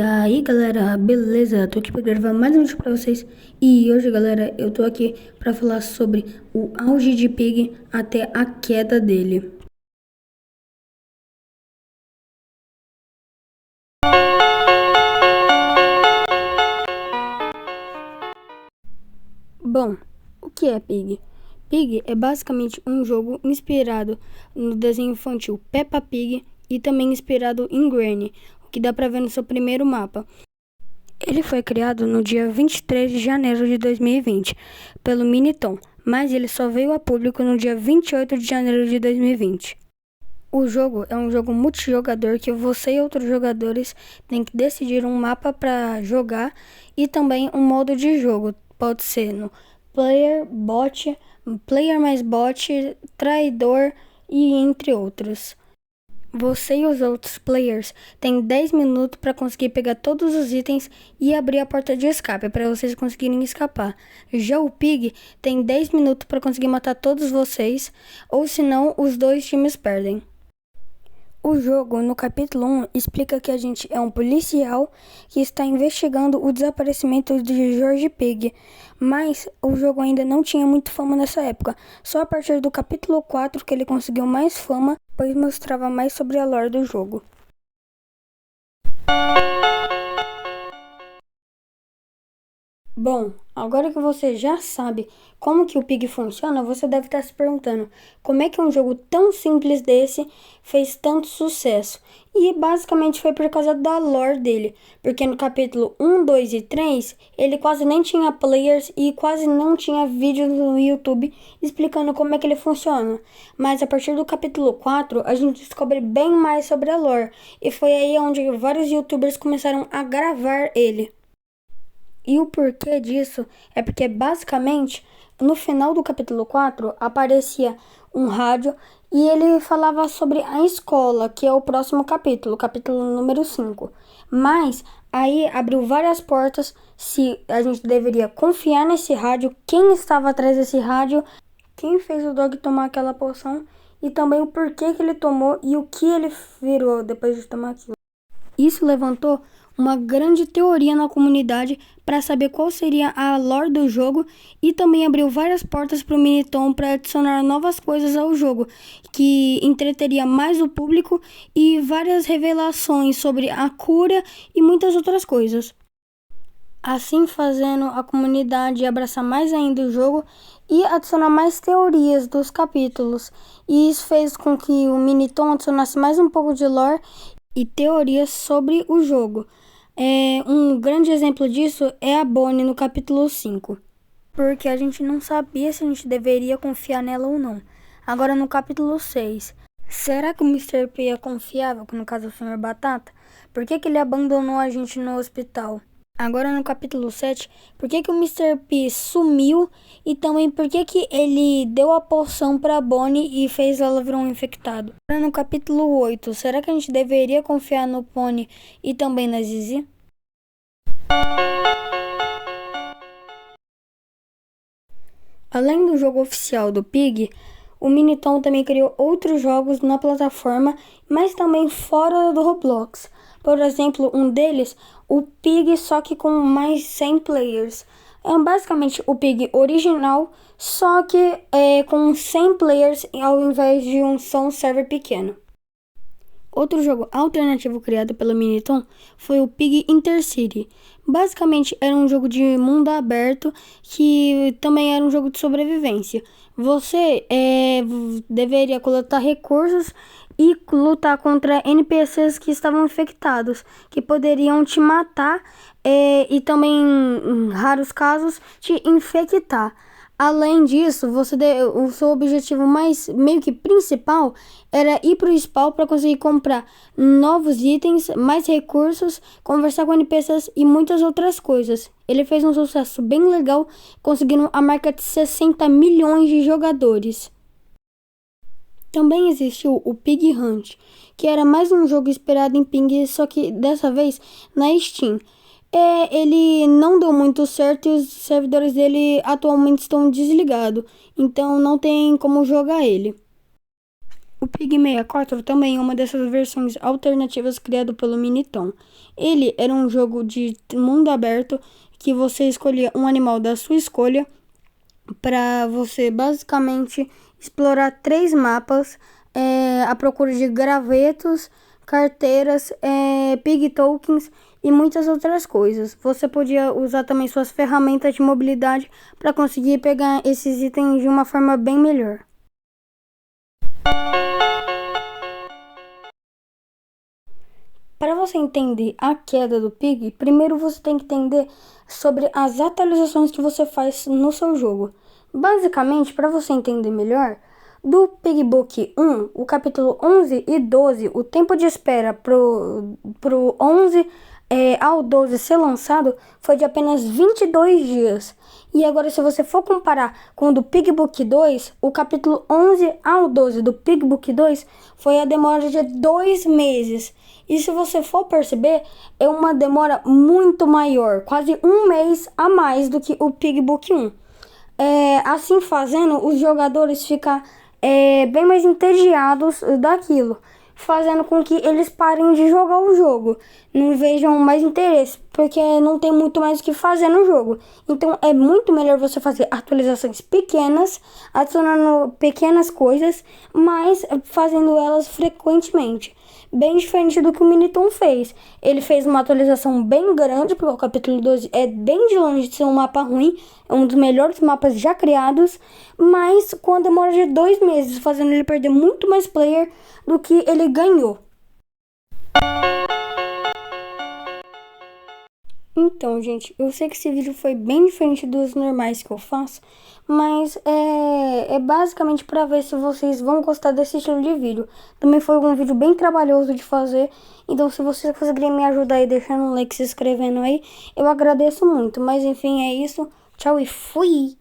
aí galera, beleza? Tô aqui pra gravar mais um vídeo pra vocês. E hoje galera, eu tô aqui pra falar sobre o auge de Pig até a queda dele. Bom, o que é Pig? Pig é basicamente um jogo inspirado no desenho infantil Peppa Pig e também inspirado em Granny, o que dá pra ver no seu primeiro mapa. Ele foi criado no dia 23 de janeiro de 2020 pelo Miniton, mas ele só veio a público no dia 28 de janeiro de 2020. O jogo é um jogo multijogador que você e outros jogadores têm que decidir um mapa para jogar e também um modo de jogo. Pode ser no player, bot, player mais bot, traidor e entre outros. Você e os outros players têm 10 minutos para conseguir pegar todos os itens e abrir a porta de escape para vocês conseguirem escapar. Já o Pig tem 10 minutos para conseguir matar todos vocês, ou senão os dois times perdem. O jogo, no capítulo 1, explica que a gente é um policial que está investigando o desaparecimento de George Pig, mas o jogo ainda não tinha muito fama nessa época, só a partir do capítulo 4 que ele conseguiu mais fama, pois mostrava mais sobre a lore do jogo. Bom, agora que você já sabe como que o Pig funciona, você deve estar se perguntando como é que um jogo tão simples desse fez tanto sucesso. E basicamente foi por causa da lore dele, porque no capítulo 1, 2 e 3, ele quase nem tinha players e quase não tinha vídeos no YouTube explicando como é que ele funciona. Mas a partir do capítulo 4, a gente descobre bem mais sobre a lore, e foi aí onde vários YouTubers começaram a gravar ele. E o porquê disso é porque basicamente no final do capítulo 4 aparecia um rádio e ele falava sobre a escola, que é o próximo capítulo, capítulo número 5. Mas aí abriu várias portas se a gente deveria confiar nesse rádio, quem estava atrás desse rádio, quem fez o Dog tomar aquela poção e também o porquê que ele tomou e o que ele virou depois de tomar aquilo. Isso levantou uma grande teoria na comunidade para saber qual seria a lore do jogo e também abriu várias portas para o Miniton para adicionar novas coisas ao jogo, que entreteria mais o público e várias revelações sobre a cura e muitas outras coisas. Assim fazendo a comunidade abraçar mais ainda o jogo e adicionar mais teorias dos capítulos. E isso fez com que o Miniton adicionasse mais um pouco de lore e teorias sobre o jogo. Um grande exemplo disso é a Bonnie no capítulo 5, porque a gente não sabia se a gente deveria confiar nela ou não. Agora no capítulo 6, será que o Mr. P é confiável, no caso o Sr. Batata? Por que ele abandonou a gente no hospital? Agora no capítulo 7, por que o Mr. P sumiu e também por que ele deu a poção pra Bonnie e fez ela virar um infectado? Agora no capítulo 8, será que a gente deveria confiar no Pony e também na Zizi? Além do jogo oficial do Pig, o Miniton também criou outros jogos na plataforma, mas também fora do Roblox. Por exemplo, um deles, o Pig, só que com mais 100 players. É basicamente o Pig original, só que com 100 players ao invés de só um server pequeno. Outro jogo alternativo criado pelo Miniton foi o Pig Intercity. Basicamente era um jogo de mundo aberto que também era um jogo de sobrevivência. Você deveria coletar recursos e lutar contra NPCs que estavam infectados, que poderiam te matar e também, em raros casos, te infectar. Além disso, o seu objetivo mais meio que principal era ir para o spawn para conseguir comprar novos itens, mais recursos, conversar com NPCs e muitas outras coisas. Ele fez um sucesso bem legal, conseguindo a marca de 60 milhões de jogadores. Também existiu o Pig Hunt, que era mais um jogo inspirado em Pig, só que dessa vez na Steam. Ele não deu muito certo e os servidores dele atualmente estão desligados, então não tem como jogar ele. O Pig 64 também é uma dessas versões alternativas criado pelo Miniton. Ele era um jogo de mundo aberto que você escolhia um animal da sua escolha para você basicamente explorar 3 mapas à procura de gravetos, carteiras, pig tokens e muitas outras coisas. Você podia usar também suas ferramentas de mobilidade para conseguir pegar esses itens de uma forma bem melhor. Para você entender a queda do Pig, primeiro você tem que entender sobre as atualizações que você faz no seu jogo. Basicamente, para você entender melhor, do Pigbook 1, o capítulo 11 e 12, o tempo de espera pro 11 ao 12 ser lançado foi de apenas 22 dias. E agora, se você for comparar com o do Pigbook 2, o capítulo 11 ao 12 do Pigbook 2 foi a demora de 2 meses. E se você for perceber, é uma demora muito maior, quase um mês a mais do que o Pigbook 1. Assim fazendo, os jogadores ficam bem mais entediados daquilo, fazendo com que eles parem de jogar o jogo, não vejam mais interesse, porque não tem muito mais o que fazer no jogo. Então é muito melhor você fazer atualizações pequenas, adicionando pequenas coisas, mas fazendo elas frequentemente. Bem diferente do que o Miniton fez. Ele fez uma atualização bem grande, porque o capítulo 12 é bem de longe de ser um mapa ruim, é um dos melhores mapas já criados, mas com a demora de 2 meses, fazendo ele perder muito mais player do que ele ganhou. Então, gente, eu sei que esse vídeo foi bem diferente dos normais que eu faço, mas é basicamente para ver se vocês vão gostar desse estilo de vídeo. Também foi um vídeo bem trabalhoso de fazer, então se vocês conseguirem me ajudar aí deixando um like, se inscrevendo aí, eu agradeço muito. Mas enfim, é isso. Tchau e fui!